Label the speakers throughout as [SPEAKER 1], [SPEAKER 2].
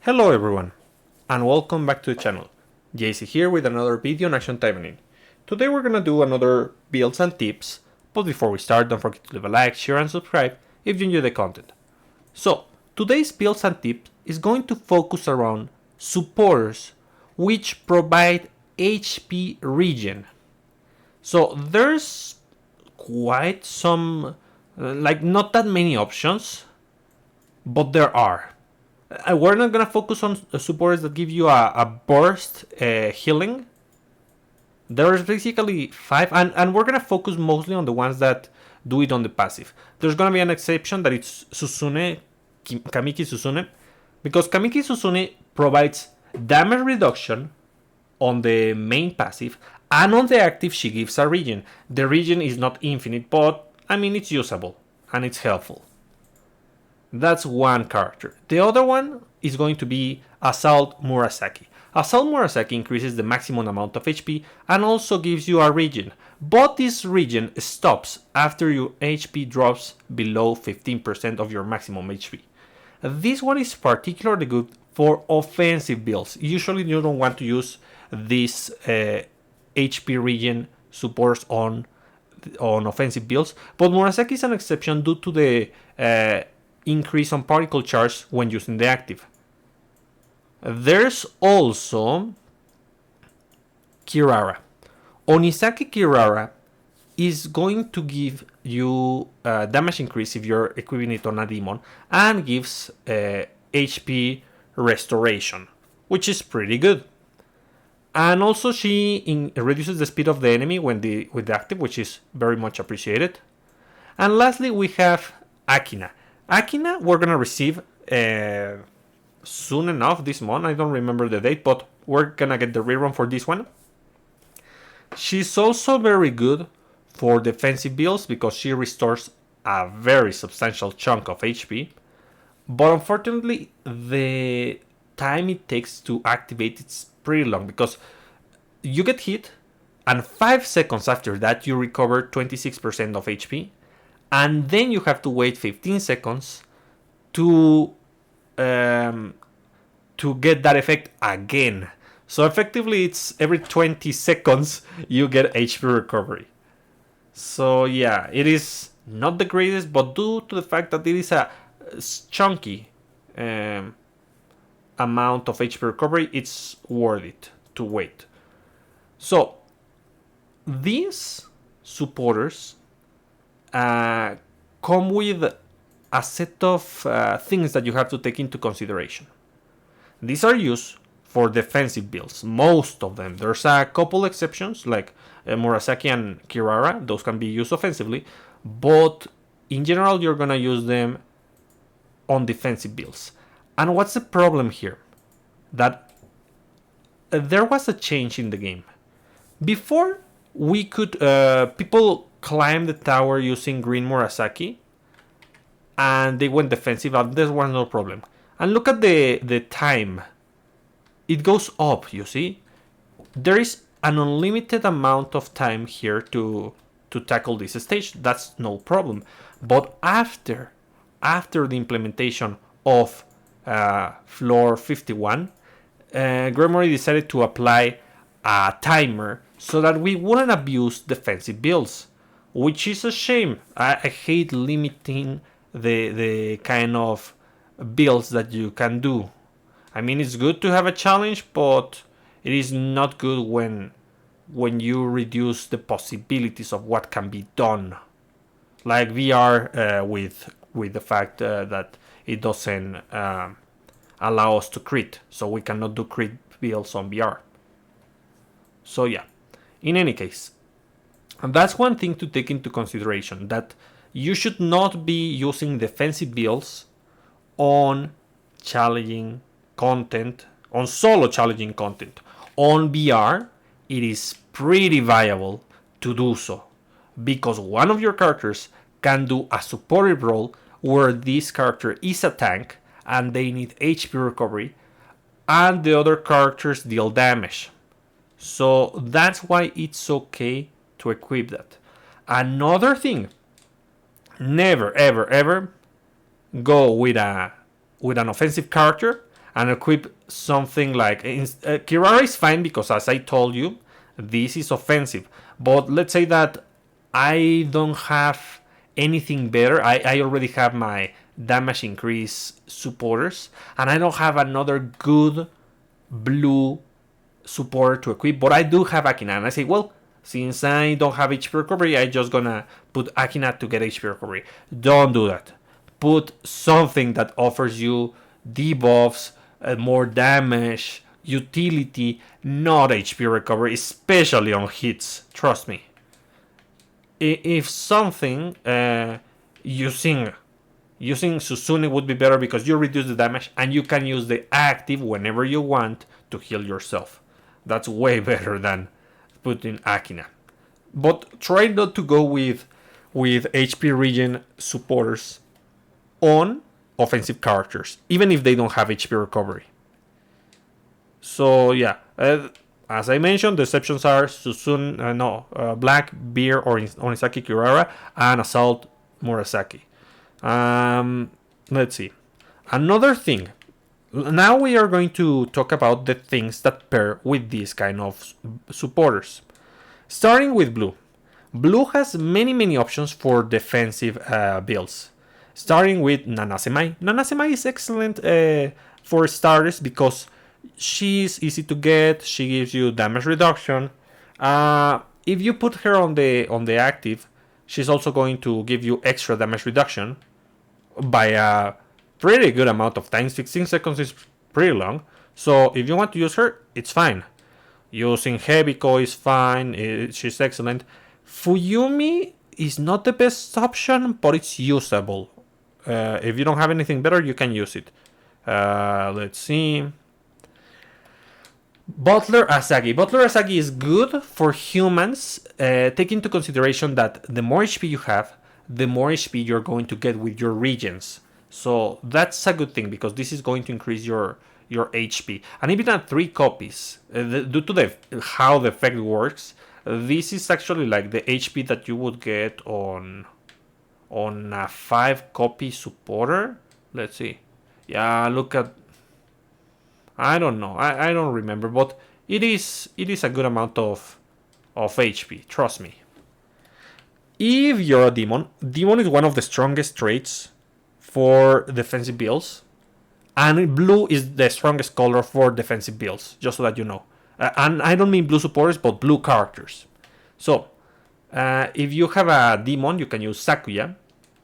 [SPEAKER 1] Hello everyone, and welcome back to the channel. JC here with another video on Action Taimanin. Today we're gonna do another builds and tips, but before we start, don't forget to leave a like, share and subscribe if you enjoy the content. So, today's builds and tips is going to focus around supporters which provide HP regen. So there's quite some, not that many options, but there are. We're not gonna focus on supporters that give you a burst healing. There's basically 5, and we're gonna focus mostly on the ones that do it on the passive. There's gonna be an exception that it's Susune, Kamiki Susune, because Kamiki Susune provides damage reduction on the main passive, and on the active she gives a regen. The regen is not infinite, but I mean it's usable and it's helpful. That's one character. The other one is going to be Assault Murasaki. Assault Murasaki increases the maximum amount of HP and also gives you a regen. But this regen stops after your HP drops below 15% of your maximum HP. This one is particularly good for offensive builds. Usually you don't want to use this HP regen supports on offensive builds, but Murasaki is an exception due to the increase on particle charge when using the active. There's also Kirara. Onisaki Kirara is going to give you damage increase if you're equipping it on a demon, and gives HP restoration, which is pretty good. And also she reduces the speed of the enemy with the active, which is very much appreciated. And lastly we have Akina. Akina we're gonna receive soon enough this month. I don't remember the date, but we're gonna get the rerun for this one. She's also very good for defensive builds because she restores a very substantial chunk of HP. But unfortunately, the time it takes to activate it's pretty long, because you get hit and 5 seconds after that you recover 26% of HP. And then you have to wait 15 seconds to get that effect again. So effectively it's every 20 seconds you get HP recovery. So yeah, it is not the greatest, but due to the fact that it is a chunky amount of HP recovery, it's worth it to wait. So these supporters come with a set of things that you have to take into consideration. These are used for defensive builds, most of them. There's a couple exceptions like Murasaki and Kirara. Those can be used offensively, but in general you're gonna use them on defensive builds. And what's the problem here? That there was a change in the game. Before we could people climb the tower using green Murasaki and they went defensive, and there was no problem. And look at the time. It goes up, you see? There is an unlimited amount of time here to tackle this stage. That's no problem. But after the implementation of floor 51, Gremory decided to apply a timer so that we wouldn't abuse defensive builds, which is a shame. I hate limiting the kind of builds that you can do. I mean, it's good to have a challenge, but it is not good when you reduce the possibilities of what can be done. Like VR with the fact that it doesn't allow us to crit, so we cannot do crit builds on VR. So yeah, in any case, and that's one thing to take into consideration, that you should not be using defensive builds on challenging content, on solo challenging content. On VR, it is pretty viable to do so, because one of your characters can do a supportive role where this character is a tank and they need HP recovery, and the other characters deal damage. So that's why it's okay to equip that. Another thing, never ever ever go with an offensive character and equip something like Kirara is fine because, as I told you, this is offensive. But let's say that I don't have anything better. I already have my damage increase supporters, and I don't have another good blue supporter to equip, but I do have Akina, and I say, well, since I don't have HP recovery, I just gonna put Akina to get HP recovery. Don't do that. Put something that offers you debuffs, more damage, utility, not HP recovery, especially on hits. Trust me. If something, using Susune would be better because you reduce the damage and you can use the active whenever you want to heal yourself. That's way better than putting Akina. But try not to go with HP regen supporters on offensive characters, even if they don't have HP recovery. So yeah, as I mentioned, the exceptions are Susun, Black, Beer, or Onisaki Kirara, and Assault Murasaki. Let's see. Another thing. Now we are going to talk about the things that pair with these kind of supporters. Starting with Blue. Blue has many options for defensive builds. Starting with Nanasemai. Nanasemai is excellent for starters because she's easy to get. She gives you damage reduction. If you put her on the active, she's also going to give you extra damage reduction by a pretty good amount of time. 16 seconds is pretty long. So if you want to use her, it's fine. Using Hebiko is fine. She's excellent. Fuyumi is not the best option, but it's usable. If you don't have anything better, you can use it. Let's see. Butler Asagi. Butler Asagi is good for humans. Take into consideration that the more HP you have, the more HP you're going to get with your regens. So that's a good thing because this is going to increase your HP. And even at 3 copies, due to how the effect works, this is actually like the HP that you would get on a 5 copy supporter. Let's see. Yeah, look at. I don't know. I don't remember, but it is a good amount of HP. Trust me. If you're a demon is one of the strongest traits for defensive builds, and blue is the strongest color for defensive builds. Just so that you know. And I don't mean blue supporters, but blue characters. So, if you have a demon, you can use Sakuya.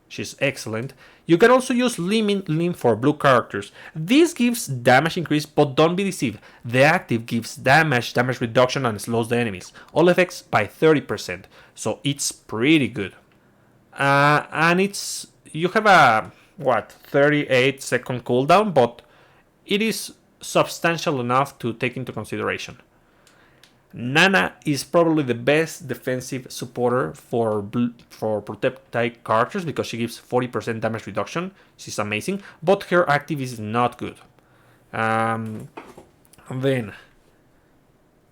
[SPEAKER 1] She's excellent. You can also use Lim for blue characters. This gives damage increase, but don't be deceived. The active gives damage reduction, and slows the enemies. All effects by 30%. So it's pretty good. And you have a 38-second cooldown, but it is substantial enough to take into consideration. Nana is probably the best defensive supporter for protect type characters because she gives 40% damage reduction. She's amazing, but her active is not good. Then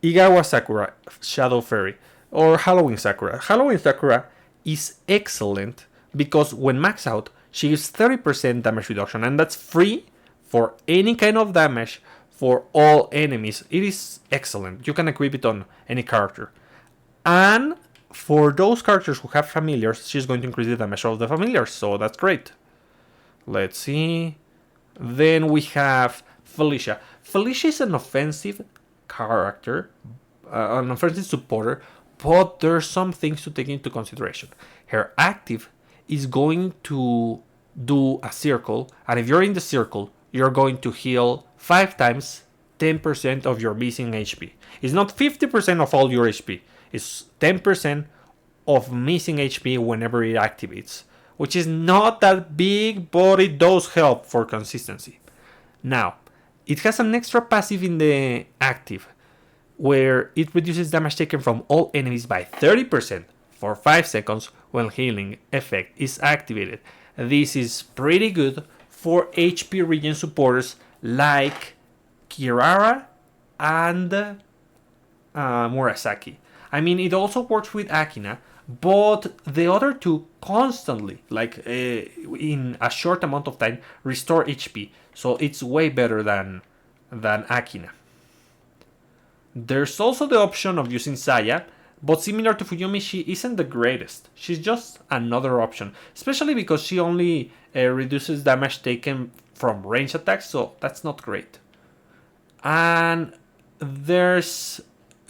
[SPEAKER 1] Igawa Sakura, Shadow Fairy, or Halloween Sakura. Halloween Sakura is excellent because when maxed out, she gives 30% damage reduction, and that's free for any kind of damage for all enemies. It is excellent. You can equip it on any character. And for those characters who have familiars, she's going to increase the damage of the familiars, so that's great. Let's see. Then we have Felicia. Felicia is an offensive character, an offensive supporter, but there's some things to take into consideration. Her active is going to do a circle, and if you're in the circle, you're going to heal 5 times 10% of your missing HP. It's not 50% of all your HP. It's 10% of missing HP whenever it activates, which is not that big, but it does help for consistency. Now, it has an extra passive in the active, where it reduces damage taken from all enemies by 30% for 5 seconds when healing effect is activated. This is pretty good for HP regen supporters like Kirara and Murasaki. I mean, it also works with Akina, but the other two constantly, in a short amount of time, restore HP. So it's way better than than Akina. There's also the option of using Saya, but similar to Fuyumi, she isn't the greatest. She's just another option, especially because she only reduces damage taken from range attacks, so that's not great. And there's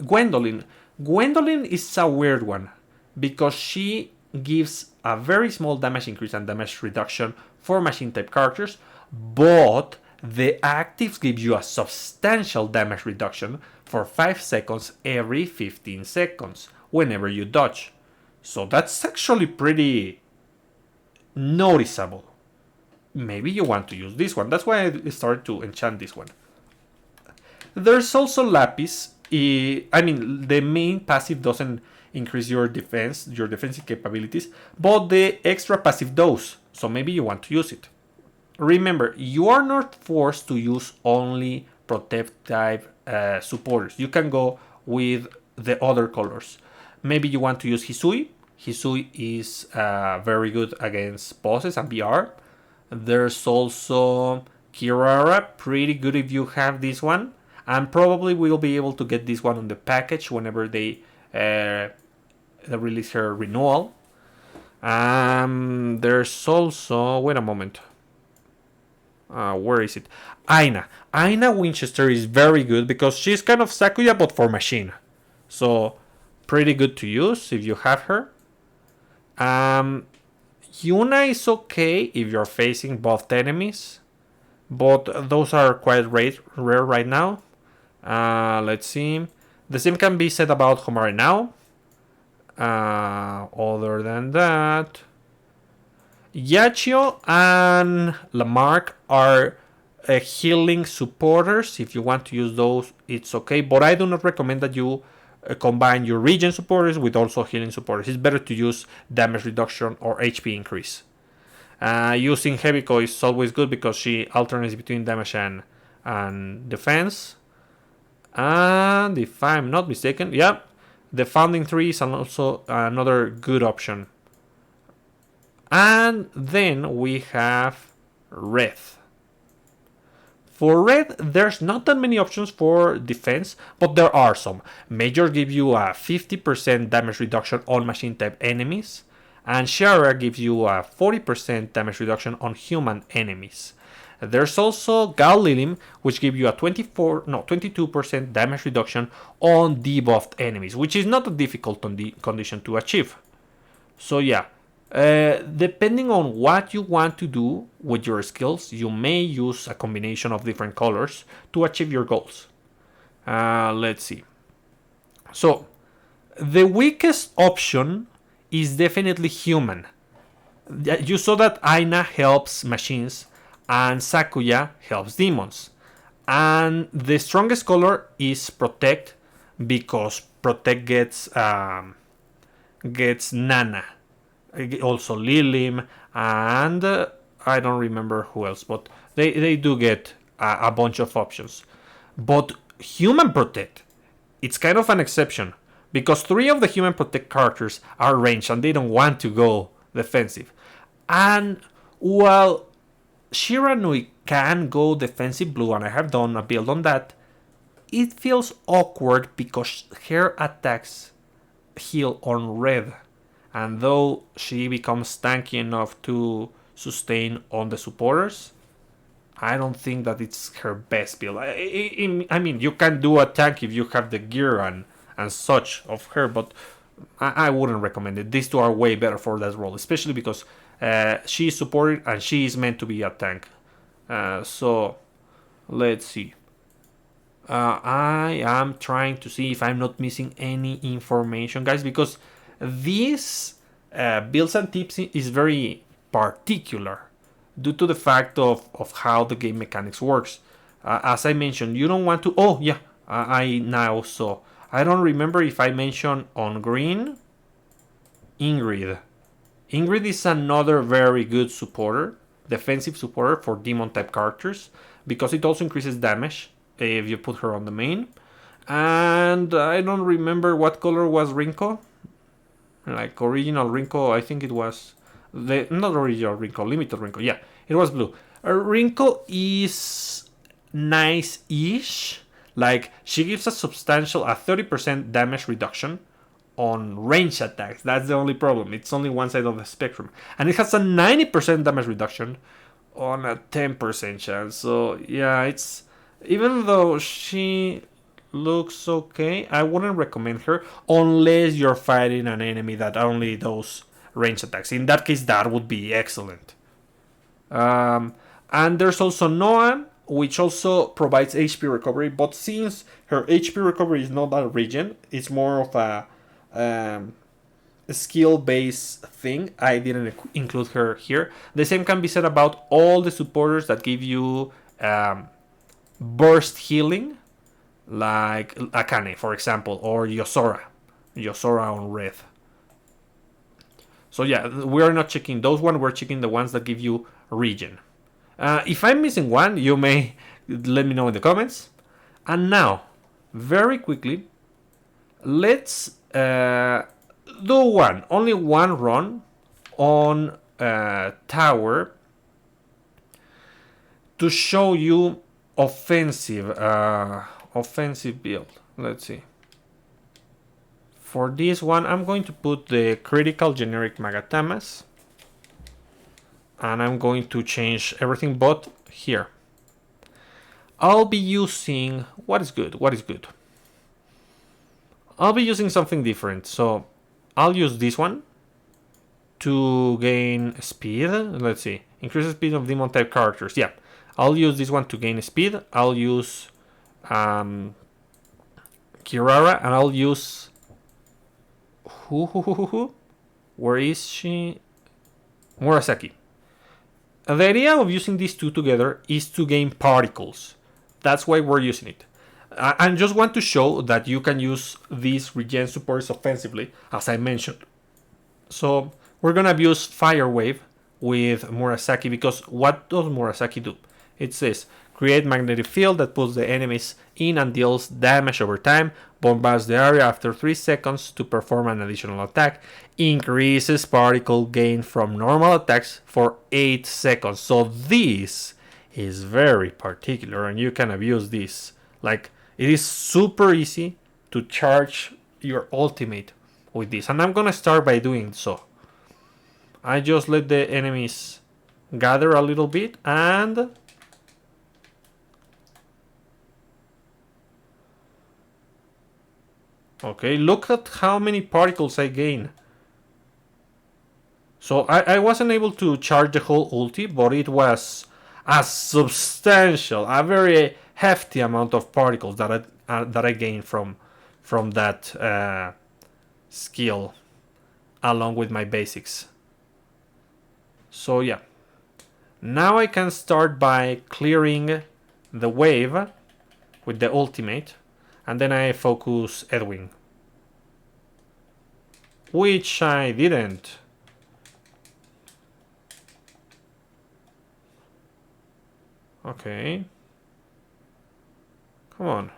[SPEAKER 1] Gwendolyn. Gwendolyn is a weird one because she gives a very small damage increase and damage reduction for machine type characters, but the actives give you a substantial damage reduction for 5 seconds every 15 seconds whenever you dodge. So that's actually pretty noticeable. Maybe you want to use this one. That's why I started to enchant this one. There's also Lapis. I mean, the main passive doesn't increase your defense, your defensive capabilities, but the extra passive does. So maybe you want to use it. Remember, you are not forced to use only protect type supporters. You can go with the other colors. Maybe you want to use Hisui. Hisui is very good against bosses and BR. There's also Kirara, pretty good if you have this one. And probably we'll be able to get this one on the package whenever they release her renewal. There's also... Wait a moment. Where is it? Aina. Aina Winchester is very good because she's kind of Sakuya but for machine. So, pretty good to use if you have her. Yuna is okay if you're facing buffed enemies, but those are quite rare right now. Let's see. The same can be said about Homare now. Other than that, Yachio and Lamarck are healing supporters. If you want to use those, it's okay. But I do not recommend that you combine your regen supporters with also healing supporters. It's better to use damage reduction or HP increase. Using Heviko is always good because she alternates between damage and defense. And if I'm not mistaken, yeah, the Founding Tree is also another good option. And then we have Red. For Red, there's not that many options for defense, but there are some. Major gives you a 50% damage reduction on machine type enemies, and Shara gives you a 40% damage reduction on human enemies. There's also Gal Lilim, which gives you a 22% damage reduction on debuffed enemies, which is not a difficult condition to achieve. So yeah, depending on what you want to do with your skills, you may use a combination of different colors to achieve your goals. Let's see. So, the weakest option is definitely human. You saw that Aina helps machines and Sakuya helps demons. And the strongest color is Protect because Protect gets Nana. Also Lilim and I don't remember who else, but they do get a bunch of options. But Human Protect, it's kind of an exception because 3 of the Human Protect characters are ranged and they don't want to go defensive. And while Shiranui can go defensive blue, and I have done a build on that, it feels awkward because her attacks heal on red. And though she becomes tanky enough to sustain on the supporters, I don't think that it's her best build. I mean, you can do a tank if you have the gear and such of her, but I wouldn't recommend it. These two are way better for that role, especially because she is supported and she is meant to be a tank. So, let's see. I am trying to see if I'm not missing any information, guys, because this builds and tips is very particular due to the fact of how the game mechanics works. As I mentioned, you don't want to... Oh, yeah, I now saw. I don't remember if I mentioned on green Ingrid. Ingrid is another very good supporter, defensive supporter for demon type characters, because it also increases damage if you put her on the main. And I don't remember what color was Rinko. Like original Rinko, I think it was... not original Rinko, limited Rinko. Yeah, it was blue. Rinko is nice-ish. Like, she gives a 30% damage reduction on range attacks. That's the only problem. It's only one side of the spectrum. And it has a 90% damage reduction on a 10% chance. So, yeah, it's... Even though she looks okay, I wouldn't recommend her unless you're fighting an enemy that only does range attacks. In that case, that would be excellent. And there's also Noah, which also provides HP recovery, but since her HP recovery is not a regen, it's more of a skill-based thing, I didn't include her here. The same can be said about all the supporters that give you burst healing, like Akane, for example, or Yosora on red. So yeah, we're not checking those ones, we're checking the ones that give you regen. If I'm missing one, you may let me know in the comments. And now, very quickly, let's do only one run on tower to show you offensive build. Let's see. For this one, I'm going to put the critical generic Magatamas. And I'm going to change everything but here. I'll be using... What is good? I'll be using something different. So I'll use this one to gain speed. Let's see. Increase the speed of demon type characters. Yeah. I'll use this one to gain speed. I'll use Kirara, and I'll use... Where is she? Murasaki. The idea of using these two together is to gain particles. That's why we're using it. I just want to show that you can use these regen supports offensively, as I mentioned. So we're gonna use Fire Wave with Murasaki, because what does Murasaki do? It says, create magnetic field that pulls the enemies in and deals damage over time, bombards the area after 3 seconds to perform an additional attack, increases particle gain from normal attacks for 8 seconds. So this is very particular, and you can abuse this. Like, it is super easy to charge your ultimate with this, and I'm gonna start by doing so. I just let the enemies gather a little bit, and okay, look at how many particles I gain. So I wasn't able to charge the whole ulti, but it was a substantial, a very hefty amount of particles that I gained from that skill, along with my basics. So yeah, now I can start by clearing the wave with the ultimate, and then I focus Edwin, which I didn't. Okay. Come on.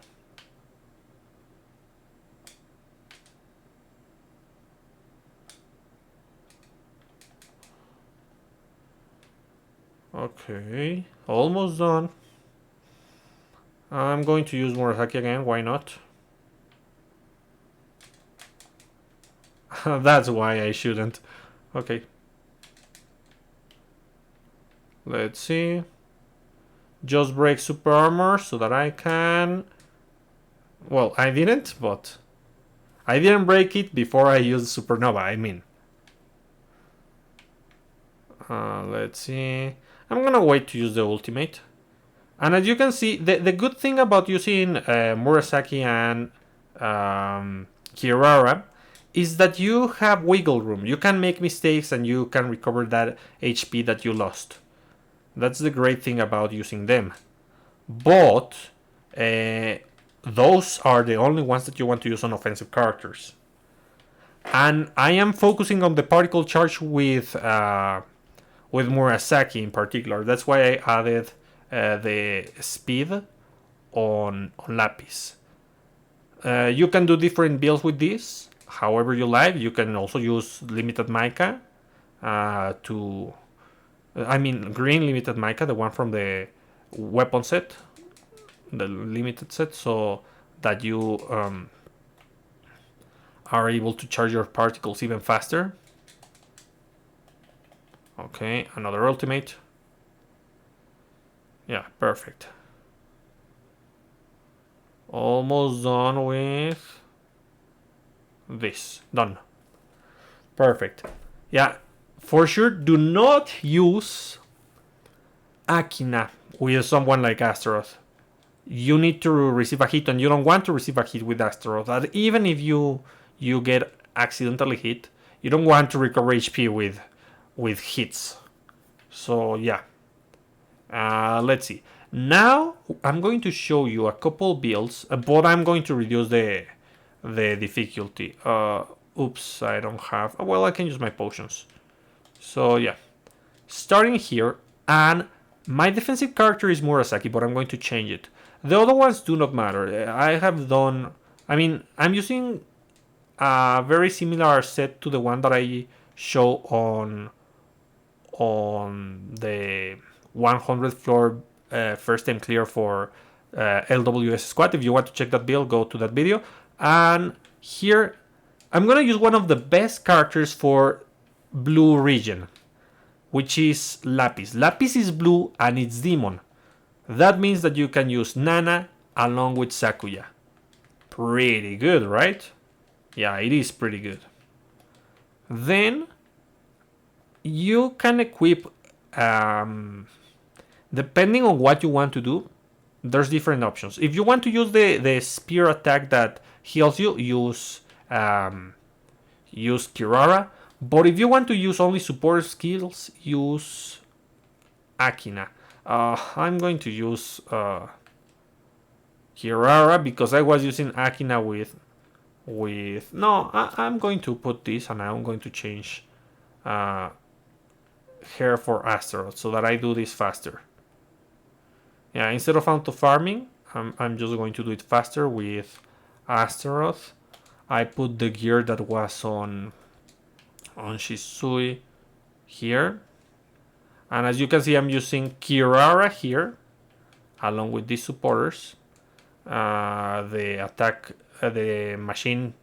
[SPEAKER 1] Okay. Almost done. I'm going to use Murasaki again. Why not? That's why I shouldn't. Okay. Let's see. Just break super armor so that I can... Well, I didn't, but... I didn't break it before I used supernova, I mean. Let's see. I'm gonna wait to use the ultimate. And as you can see, the good thing about using Murasaki and Kirara is that you have wiggle room. You can make mistakes and you can recover that HP that you lost. That's the great thing about using them. But those are the only ones that you want to use on offensive characters. And I am focusing on the particle charge with Murasaki in particular. That's why I added the speed on Lapis. You can do different builds with this, however you like. You can also use limited mica green limited mica, the one from the weapon set. the limited set, so that you are able to charge your particles even faster. Okay, another ultimate. Yeah, perfect. Almost done with this. Done. Perfect. Yeah, for sure, do not use Akina with someone like Astaroth. You need to receive a hit, and you don't want to receive a hit with Astaroth. That even if you get accidentally hit, you don't want to recover HP with hits. So yeah, let's see. Now I'm going to show you a couple builds, but I'm going to reduce the difficulty. Oops, I don't have. Well, I can use my potions. So yeah, starting here, and my defensive character is Murasaki, but I'm going to change it. The other ones do not matter. I have done. I mean, I'm using a very similar set to the one that I show on the 100th floor first time clear for LWS squad. If you want to check that build, go to that video. And here, I'm gonna use one of the best characters for blue region, which is Lapis. Lapis is blue and it's demon. That means that you can use Nana along with Sakuya. Pretty good, right? Yeah, it is pretty good. Then you can equip, depending on what you want to do, there's different options. If you want to use the spear attack that heals you, use Kirara. But if you want to use only support skills, use Akina. I'm going to use Kirara because I was using Akina with no, I'm going to put this, and I'm going to change her for Astaroth so that I do this faster. Yeah, instead of auto farming, I'm just going to do it faster with Astaroth. I put the gear that was on Shisui here. And as you can see, I'm using Kirara here, along with these supporters. The attack, the machine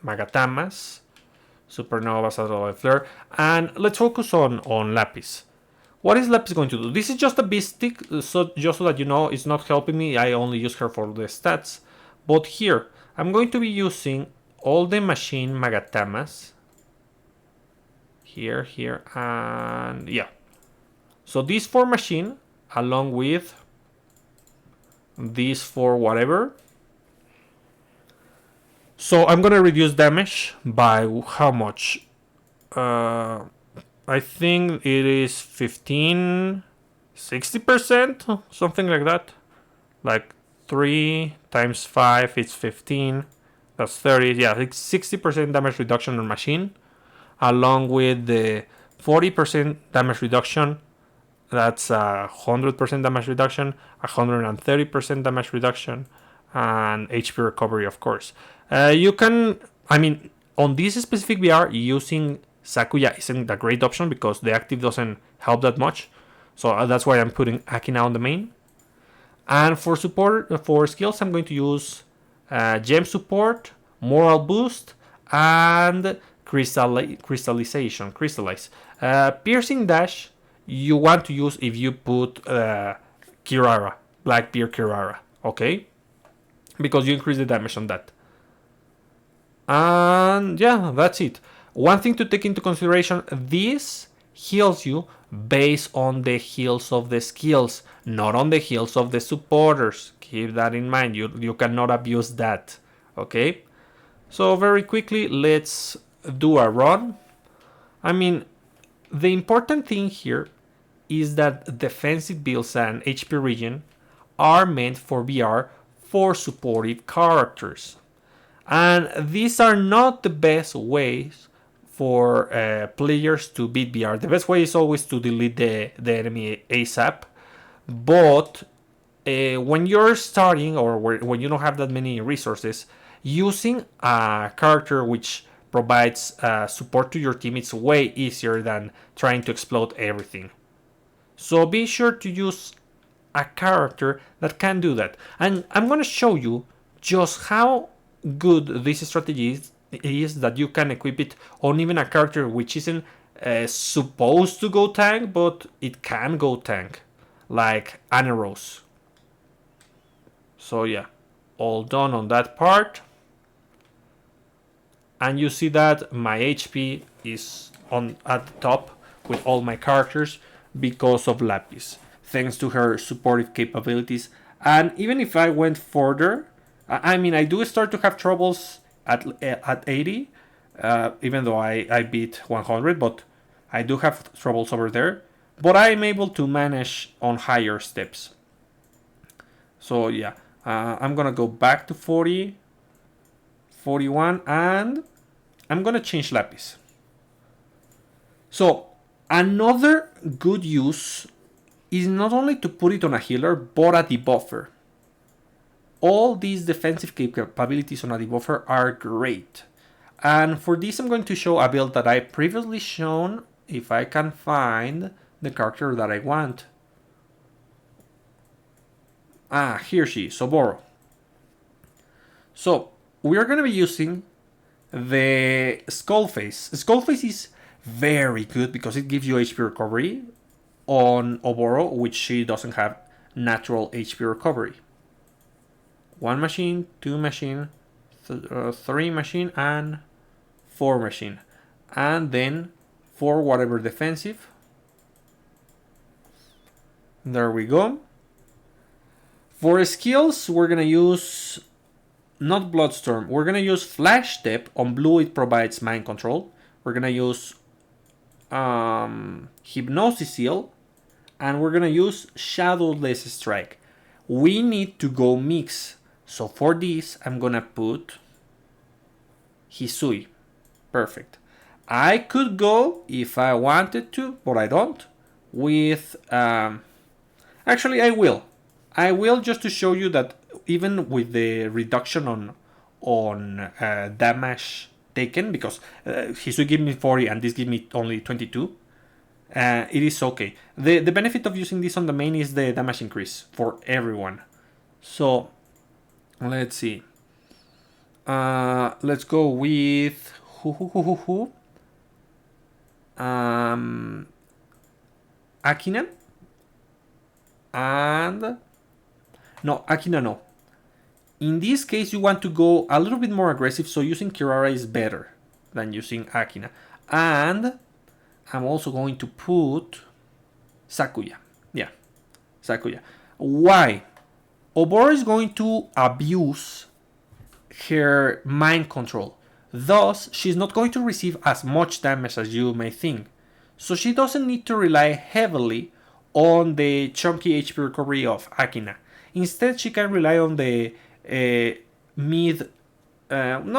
[SPEAKER 1] Magatamas, Supernovas, Adolf Flare. And let's focus on Lapis. What is Lapis going to do? This is just a beast stick, so just so that you know, it's not helping me. I only use her for the stats. But here, I'm going to be using all the machine Magatamas. Here, and yeah. So these 4 machine, along with these 4 whatever. So I'm gonna reduce damage by how much? I think it is 15, 60%, something like that. Like 3 times 5, it's 15. That's 30. Yeah, like 60% damage reduction on machine, along with the 40% damage reduction. That's 100% damage reduction, 130% damage reduction, and HP recovery, of course. You can, I mean, on this specific VR, using Sakuya isn't a great option because the active doesn't help that much. So that's why I'm putting Akina on the main. And for support, for skills, I'm going to use Gem Support, Moral Boost, and Crystallize. Piercing Dash, you want to use if you put Kirara, Blackbeard Kirara, okay? Because you increase the damage on that. And yeah, that's it. One thing to take into consideration, this heals you based on the heals of the skills, not on the heals of the supporters. Keep that in mind. You cannot abuse that, okay? So very quickly, let's do a run. I mean, the important thing here is that defensive builds and HP regen are meant for VR for supportive characters. And these are not the best ways for players to beat VR. The best way is always to delete the enemy ASAP. But when you're starting, or when you don't have that many resources, using a character which provides support to your team, it's way easier than trying to explode everything. So be sure to use a character that can do that. And I'm going to show you just how good this strategy is that you can equip it on even a character which isn't supposed to go tank, but it can go tank, like Aneros. So yeah, all done on that part. And you see that my HP is on at the top with all my characters because of Lapis, thanks to her supportive capabilities. And even if I went further, I mean, I do start to have troubles at 80, even though I beat 100, but I do have troubles over there. But I'm able to manage on higher steps. So yeah, I'm gonna go back to 40, 41, and I'm gonna change Lapis. So another good use is not only to put it on a healer, but a debuffer. All these defensive capabilities on a debuffer are great. And for this I'm going to show a build that I previously shown, if I can find the character that I want. Here she is, Soboro. So we are going to be using the Skullface. Skullface is very good because it gives you HP recovery on Oboro, which she doesn't have natural HP recovery. 1 machine, 2 machine, 3 machine, and 4 machine. And then for whatever defensive. There we go. For skills, we're gonna use not Bloodstorm. We're gonna use Flash Step. On blue, it provides mind control. We're gonna use Hypnosis Seal, and we're gonna use Shadowless Strike. We need to go mix. So for this, I'm gonna put Hisui. Perfect. I could go if I wanted to, but I don't. With actually, I will. I will, just to show you that even with the reduction on damage taken, because Hisui give me 40 and this give me only 22, it is okay. The benefit of using this on the main is the damage increase for everyone. So let's see. Let's go with Akina. And no, Akina no. In this case, you want to go a little bit more aggressive, so using Kirara is better than using Akina. And I'm also going to put Sakuya. Yeah, Sakuya. Why? Oboro is going to abuse her mind control. Thus, she's not going to receive as much damage as you may think. So she doesn't need to rely heavily on the chunky HP recovery of Akina. Instead, she can rely on the not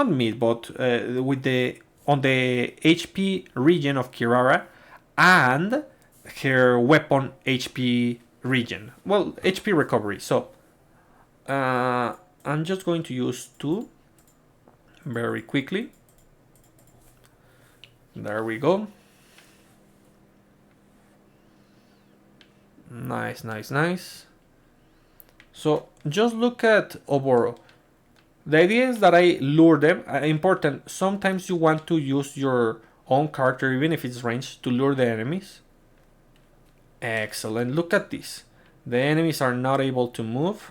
[SPEAKER 1] mid, but with on the HP regen of Kirara and her weapon HP regen. Well, HP recovery. So I'm just going to use 2 very quickly. There we go. Nice, nice, nice. So just look at Oboro. The idea is that I lure them. Important, sometimes you want to use your own character, even if it's ranged, to lure the enemies. Excellent, look at this. The enemies are not able to move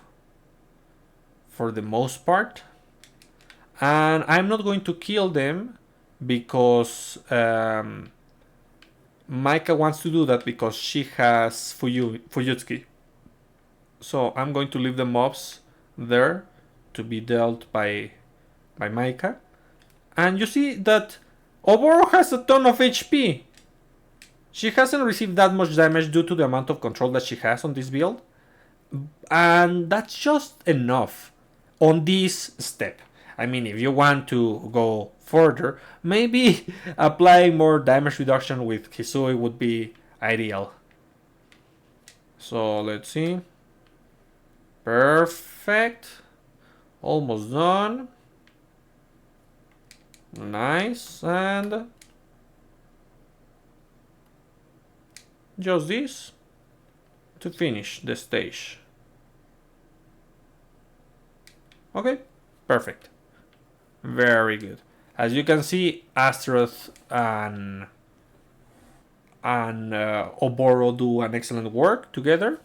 [SPEAKER 1] for the most part. And I'm not going to kill them because Maika wants to do that because she has Fuyutsuki. So I'm going to leave the mobs there to be dealt by Maika. And you see that Oboro has a ton of HP. She hasn't received that much damage due to the amount of control that she has on this build. And that's just enough on this step. I mean, if you want to go further, maybe applying more damage reduction with Hisui would be ideal. So let's see. Perfect. Almost done. Nice. And just this. to finish the stage. Okay, perfect. Very good. As you can see, Astaroth and Oboro do an excellent work together.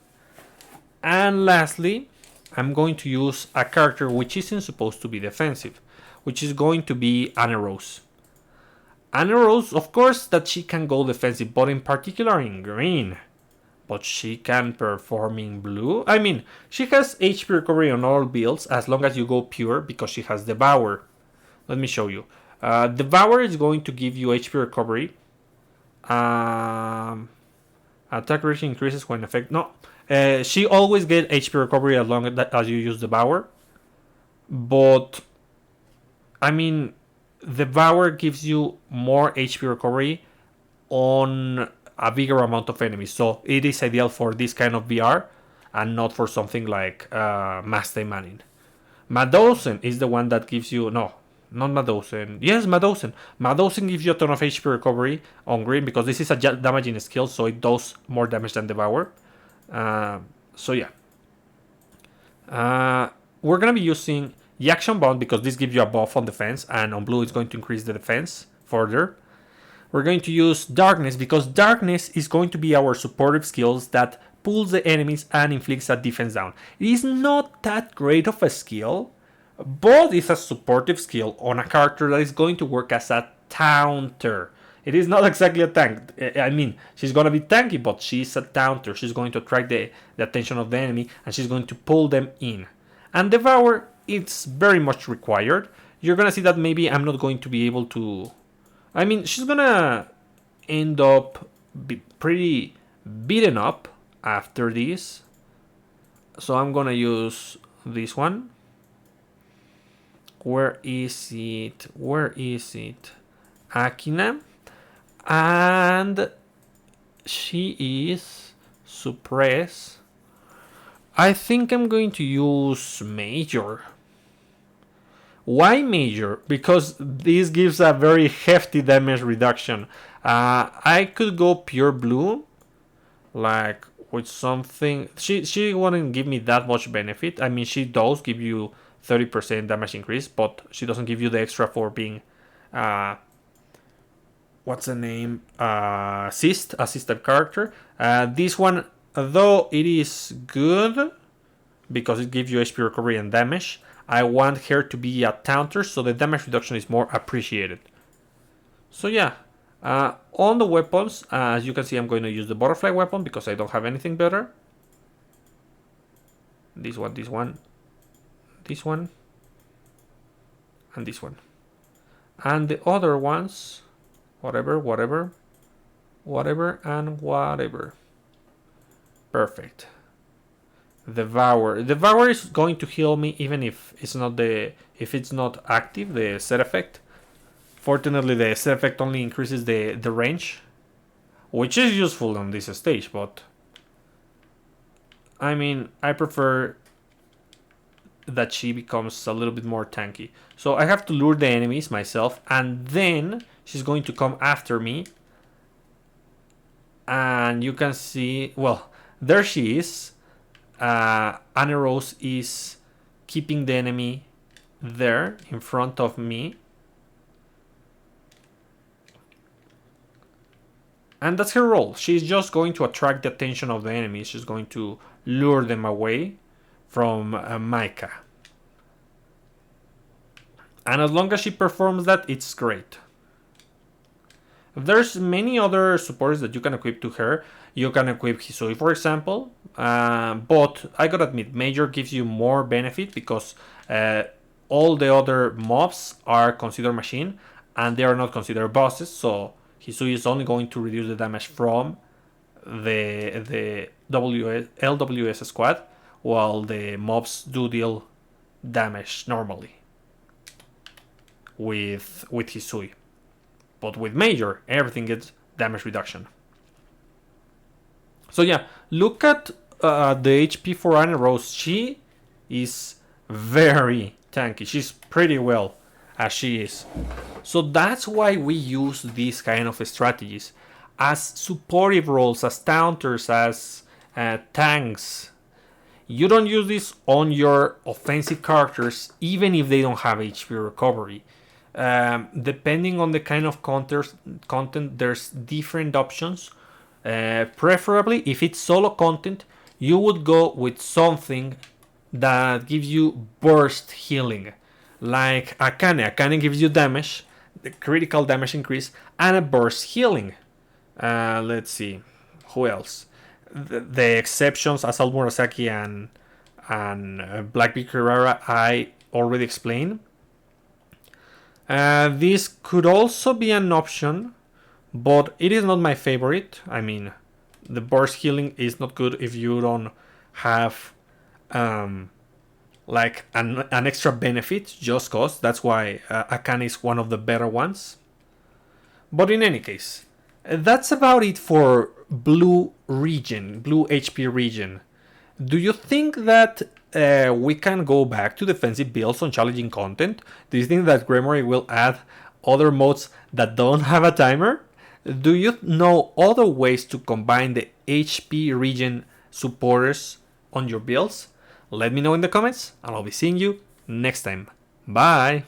[SPEAKER 1] And lastly, I'm going to use a character which isn't supposed to be defensive, which is going to be Anerose. Anerose, of course, that she can go defensive, but in particular in green. But she can perform in blue. I mean, she has HP recovery on all builds as long as you go pure because she has Devour. Let me show you. Devour is going to give you HP recovery. Attack rate increases when effect. No, she always get HP recovery as long as you use Devour. But I mean, Devour gives you more HP recovery on a bigger amount of enemies, so it is ideal for this kind of VR and not for something like Mass Taimanin. Madosen is the one that gives you not Madosen. Yes, Madosen. Madosen gives you a ton of HP recovery on green because this is a damaging skill, so it does more damage than Devour. So yeah, we're gonna be using Yakshan Bond because this gives you a buff on defense, and on blue it's going to increase the defense further. We're going to use Darkness because Darkness is going to be our supportive skills that pulls the enemies and inflicts a defense down. It is not that great of a skill, but it's a supportive skill on a character that is going to work as a counter. It is not exactly a tank. I mean, she's going to be tanky, but she's a counter. She's going to attract the attention of the enemy, and she's going to pull them in. And Devour, it's very much required. You're going to see that maybe I'm not going to be able to... I mean, she's gonna end up pretty beaten up after this. So I'm gonna use this one. Where is it? Akina. And she is suppress. I think I'm going to use Major. Why Major? Because this gives a very hefty damage reduction. I could go pure blue, like with something. She wouldn't give me that much benefit. I mean, she does give you 30% damage increase, but she doesn't give you the extra for being, what's the name? Assisted character. This one, though it is good because it gives you HP recovery and damage, I want her to be a counter, so the damage reduction is more appreciated. So yeah, on the weapons, as you can see, I'm going to use the butterfly weapon because I don't have anything better. This one, and this one. And the other ones, whatever. Perfect. Devour is going to heal me even if it's not active, the set effect. Fortunately, the set effect only increases the range, which is useful on this stage, but I mean, I prefer that she becomes a little bit more tanky. So I have to lure the enemies myself, and then she's going to come after me. And you can see, well, there she is. Anerose is keeping the enemy there in front of me. And that's her role. She's just going to attract the attention of the enemy. She's going to lure them away from Micah. And as long as she performs that, it's great. There's many other supports that you can equip to her. You can equip Hisui, for example. But I gotta admit, Major gives you more benefit because all the other mobs are considered machine and they are not considered bosses. So Hisui is only going to reduce the damage from the LWS squad, while the mobs do deal damage normally with Hisui. But with Major, everything gets damage reduction. So yeah, look at the HP for Anerose. She is very tanky. She's pretty well as she is. So that's why we use these kind of strategies as supportive roles, as counters, as tanks. You don't use this on your offensive characters, even if they don't have HP recovery. Depending on the kind of content, there's different options. Preferably, if it's solo content, you would go with something that gives you burst healing, like Akane. Akane gives you damage, the critical damage increase, and a burst healing. Let's see, who else? The exceptions, Assault Murasaki and Blackbeard Carrera, I already explained. This could also be an option, but it is not my favorite. I mean, the burst healing is not good if you don't have like an extra benefit, just cause. That's why Akane is one of the better ones. But in any case, that's about it for blue HP regen. Do you think that we can go back to defensive builds on challenging content? Do you think that Gremory will add other modes that don't have a timer? Do you know other ways to combine the HP regen supporters on your builds? Let me know in the comments, and I'll be seeing you next time. Bye!